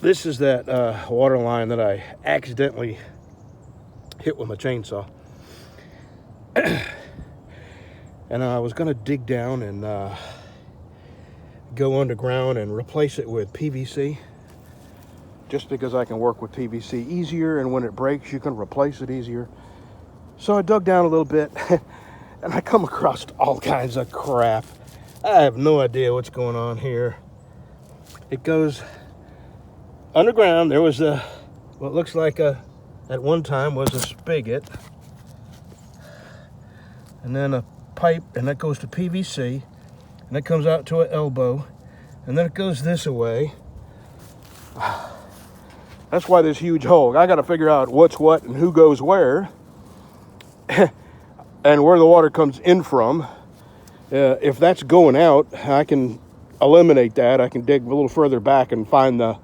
This is that water line that I accidentally hit with my chainsaw. And I was gonna dig down and go underground and replace it with PVC, just because I can work with PVC easier, and when it breaks you can replace it easier. So I dug down a little bit and I come across all kinds of crap. I have no idea what's going on here. It goes underground. There was what looks like at one time was a spigot, and then a pipe, and that goes to PVC, and it comes out to an elbow, and then it goes this away. That's why this huge hole. I got to figure out what's what and who goes where, and where the water comes in from. If that's going out, I can eliminate that. I can dig a little further back and find the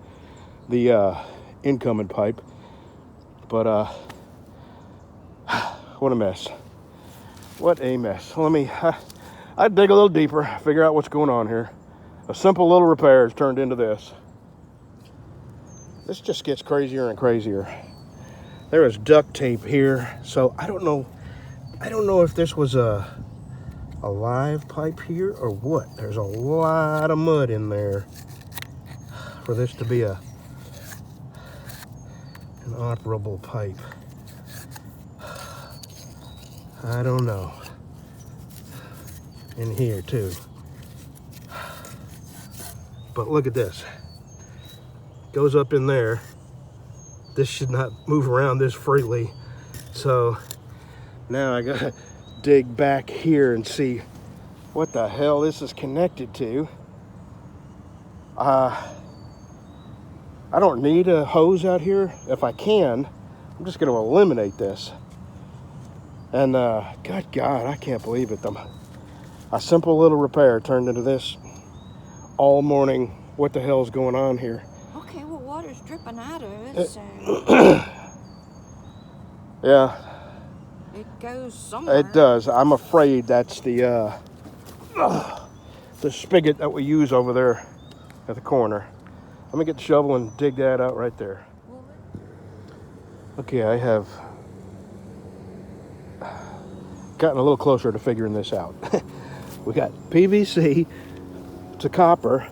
incoming pipe. But what a mess. What a mess. I'd dig a little deeper, figure out what's going on here. A simple little repair has turned into this. This just gets crazier and crazier. There is duct tape here, so I don't know if this was a live pipe here or what. There's a lot of mud in there for this to be an operable pipe. I don't know. In here too. But look at this. Goes up in there. This should not move around this freely. So now I gotta dig back here and see what the hell this is connected to. I don't need a hose out here. If I can, I'm just gonna eliminate this. And God, I can't believe it. A simple little repair turned into this all morning. What the hell's going on here? Okay, well, water's dripping out of it, so yeah, it goes somewhere. it does. I'm afraid that's the spigot that we use over there at the corner. Let me get the shovel and dig that out right there. Okay, I have gotten a little closer to figuring this out. We got PVC to copper,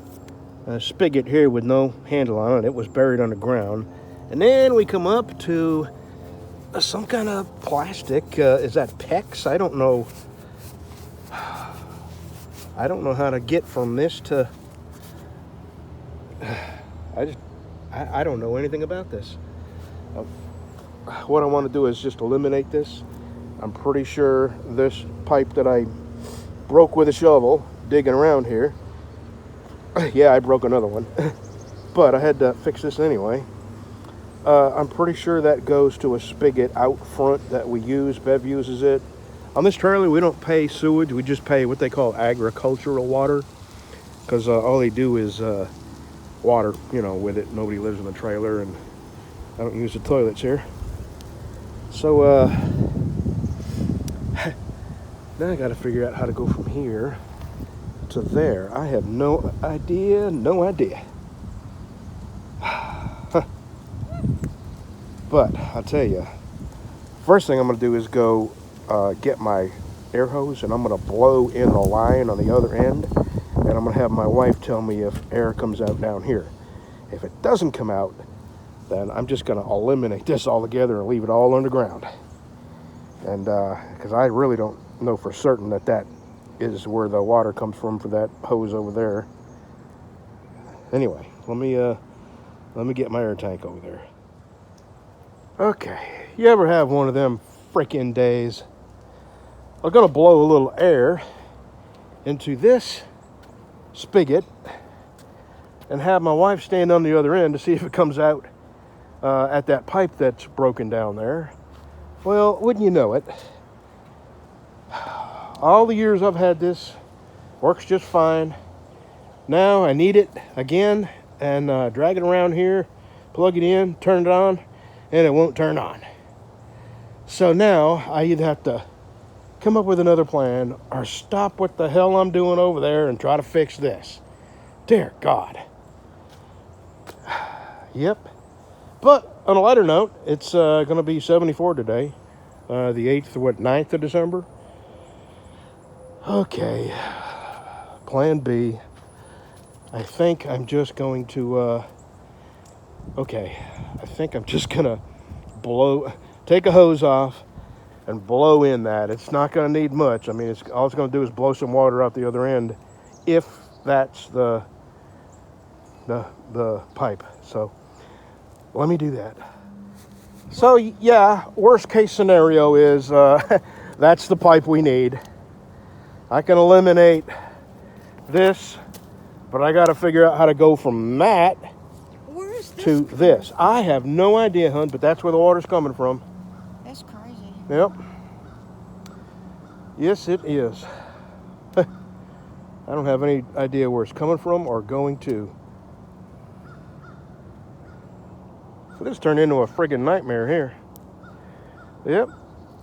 a spigot here with no handle on it. It was buried underground. And then we come up to some kind of plastic. Is that PEX? I don't know. I don't know how to get from this to... I don't know anything about this. What I want to do is just eliminate this. I'm pretty sure this pipe that I broke with a shovel digging around here, yeah, I broke another one, but I had to fix this anyway. I'm pretty sure that goes to a spigot out front that we use. Bev uses it. On this trailer, we don't pay sewage. We just pay what they call agricultural water, because all they do is water, with it. Nobody lives in the trailer, and I don't use the toilets here. So now I got to figure out how to go from here to there. I have no idea. But I'll tell you, first thing I'm going to do is go get my air hose, and I'm going to blow in the line on the other end, and I'm going to have my wife tell me if air comes out down here. If it doesn't come out, then I'm just going to eliminate this altogether and leave it all underground. And because I really don't know for certain that is where the water comes from for that hose over there. Anyway, let me get my air tank over there. Okay, you ever have one of them freaking days? I'm gonna blow a little air into this spigot and have my wife stand on the other end to see if it comes out at that pipe that's broken down there. Well, wouldn't you know it, all the years I've had this, works just fine. Now I need it again, and drag it around here, plug it in, turn it on, and it won't turn on. So now I either have to come up with another plan or stop what the hell I'm doing over there and try to fix this. Dear God. Yep. But on a lighter note, it's going to be 74 today. The 8th, 9th of December. Okay. Plan B. I think I'm just going to, I think I'm just going to take a hose off and blow in that. It's not going to need much. I mean, all it's going to do is blow some water out the other end, if that's the pipe. So let me do that. So yeah, worst case scenario is that's the pipe we need. I can eliminate this, but I got to figure out how to go from that Where is this to this. I have no idea, hun, but that's where the water's coming from. That's crazy. Yep. Yes, it is. I don't have any idea where it's coming from or going to. So this turned into a friggin' nightmare here. Yep.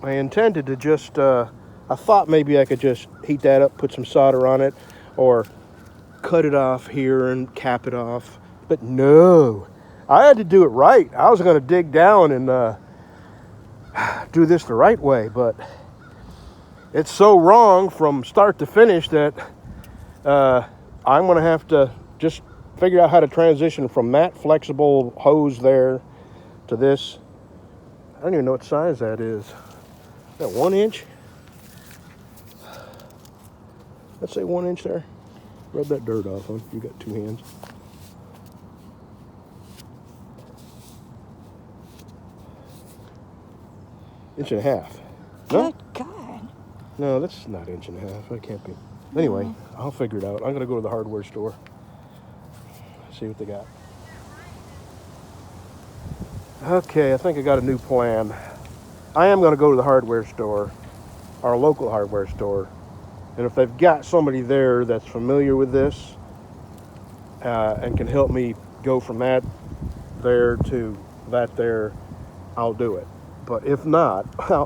I intended to just, I thought maybe I could just heat that up, put some solder on it, or cut it off here and cap it off. But no, I had to do it right. I was going to dig down and do this the right way, but it's so wrong from start to finish that I'm going to have to just figure out how to transition from that flexible hose there to this. I don't even know what size that is. Is that 1 inch? Let's say 1 inch there. Rub that dirt off, huh? You got 2 hands. Inch and a half. No? Good God. No, that's not inch and a half. That can't be. Anyway, I'll figure it out. I'm going to go to the hardware store. See what they got. Okay, I think I got a new plan. I am going to go to the hardware store, our local hardware store, and if they've got somebody there that's familiar with this and can help me go from that there to that there, I'll do it. But if not,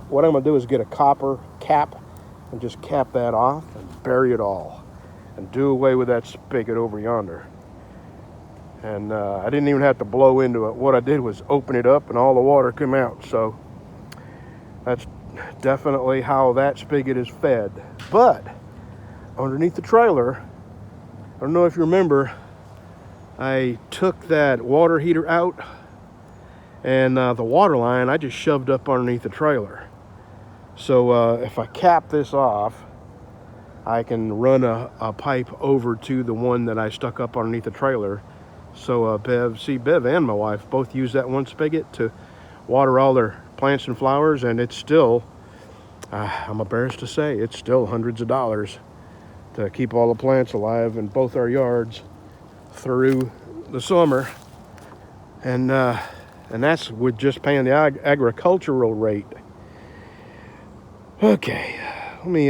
what I'm going to do is get a copper cap and just cap that off and bury it all and do away with that spigot over yonder. And I didn't even have to blow into it. What I did was open it up and all the water came out. So that's definitely how that spigot is fed. But underneath the trailer, I don't know if you remember, I took that water heater out and the water line I just shoved up underneath the trailer. So if I cap this off, I can run a pipe over to the one that I stuck up underneath the trailer. So Bev and my wife both use that one spigot to water all their plants and flowers, and it's still, I'm embarrassed to say, it's still hundreds of dollars to keep all the plants alive in both our yards through the summer. And that's with just paying the agricultural rate. Okay, let me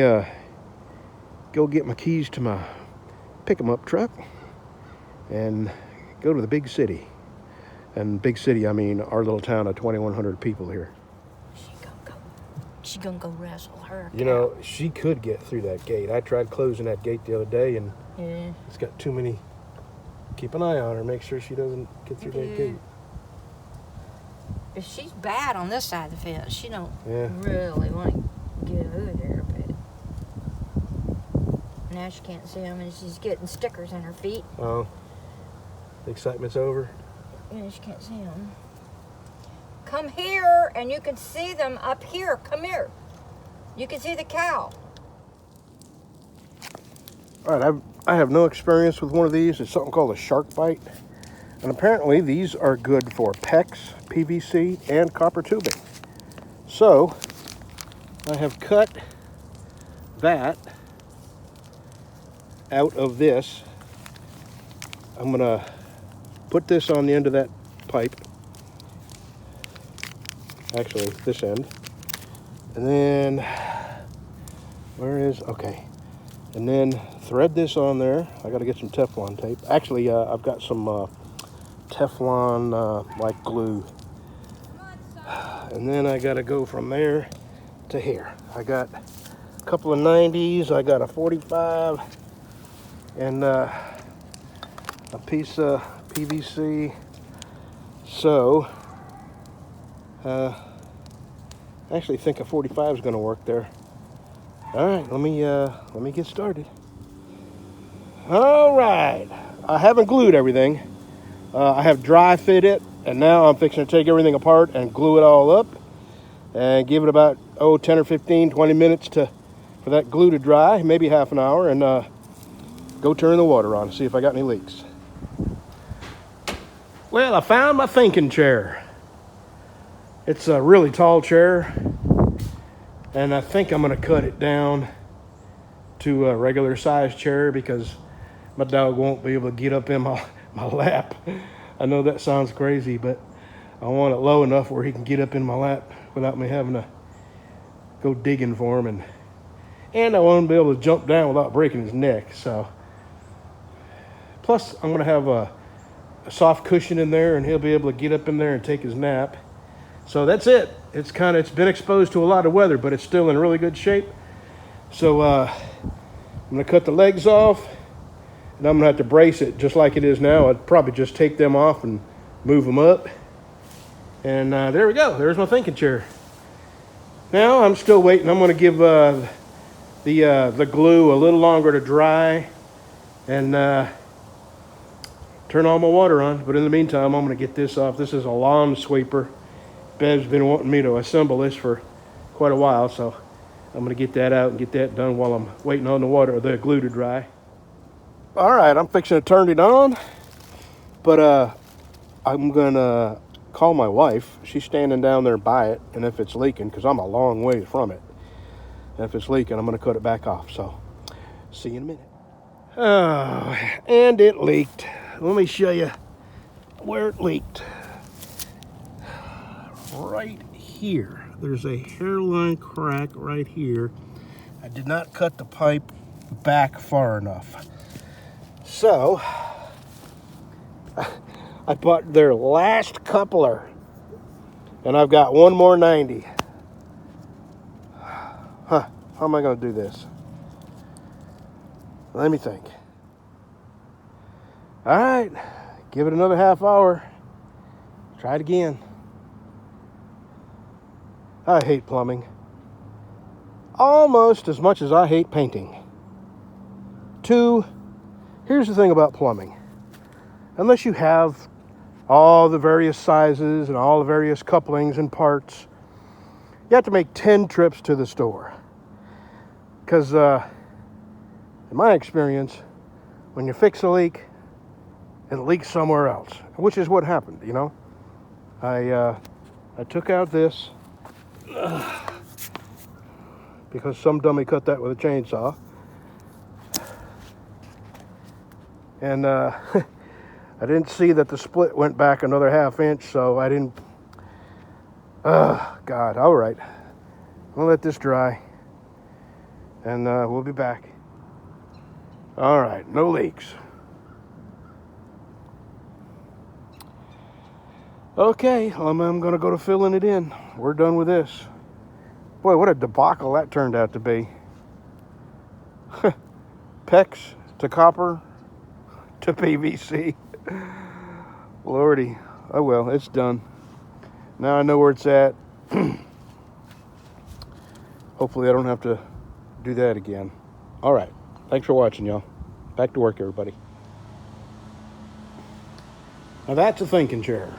go get my keys to my pick-em-up truck and go to the big city. And big city, I mean our little town of 2,100 people here. She gonna go wrestle her. You know, she could get through that gate. I tried closing that gate the other day, and it's got too many. Keep an eye on her. Make sure she doesn't get through that gate. If she's bad on this side of the fence, she don't Yeah. really want to get over there. But now she can't see them, and she's getting stickers in her feet. Oh, the excitement's over. Yeah, she can't see them. Come here, and you can see them up here. Come here. You can see the cow. All right, I have no experience with one of these. It's something called a shark bite. And apparently these are good for PEX, PVC, and copper tubing. So I have cut that out of this. I'm gonna put this on the end of that pipe. Actually, this end. And then, okay. And then thread this on there. I gotta get some Teflon tape. Actually, I've got some Teflon like glue. And then I gotta go from there to here. I got a couple of 90s. I got a 45 and a piece of PVC So, I actually think a 45 is going to work there. All right, let me get started. All right, I haven't glued everything. I have dry fit it, and now I'm fixing to take everything apart and glue it all up and give it about 10 or 15, 20 minutes for that glue to dry, maybe half an hour, and go turn the water on, see if I got any leaks. Well, I found my thinking chair. It's a really tall chair, and I think I'm going to cut it down to a regular size chair because my dog won't be able to get up in my lap. I know that sounds crazy, but I want it low enough where he can get up in my lap without me having to go digging for him, and I want him to be able to jump down without breaking his neck. So, plus I'm going to have a soft cushion in there, and he'll be able to get up in there and take his nap. So that's it. It's been exposed to a lot of weather, but it's still in really good shape. So I'm going to cut the legs off, and I'm going to have to brace it just like it is now. I'd probably just take them off and move them up. And there we go. There's my thinking chair. Now I'm still waiting. I'm going to give the glue a little longer to dry and turn all my water on. But in the meantime, I'm going to get this off. This is a lawn sweeper. Bev's been wanting me to assemble this for quite a while, so I'm going to get that out and get that done while I'm waiting on the glue to dry. All right, I'm fixing to turn it on, but I'm going to call my wife. She's standing down there by it, and if it's leaking, because I'm a long ways from it, and if it's leaking, I'm going to cut it back off. So, see you in a minute. Oh, and it leaked. Let me show you where it leaked. Right here. There's a hairline crack right here. I did not cut the pipe back far enough. So, I bought their last coupler, and I've got one more 90. How am I going to do this? Let me think. All right, give it another half hour. Try it again. I hate plumbing almost as much as I hate painting. Here's the thing about plumbing. Unless you have all the various sizes and all the various couplings and parts, you have to make 10 trips to the store. Because in my experience, when you fix a leak, it leaks somewhere else, which is what happened, you know. I took out this because some dummy cut that with a chainsaw. And I didn't see that the split went back another ½ inch, so I didn't. God, all right. I'm gonna let this dry, and we'll be back. All right, no leaks. Okay, I'm gonna go to filling it in. We're done with this. Boy, what a debacle that turned out to be. PEX to copper to PVC. Lordy. Oh well, it's done. Now I know where it's at. Hopefully I don't have to do that again. All right. Thanks for watching, y'all. Back to work, everybody. Now that's a thinking chair.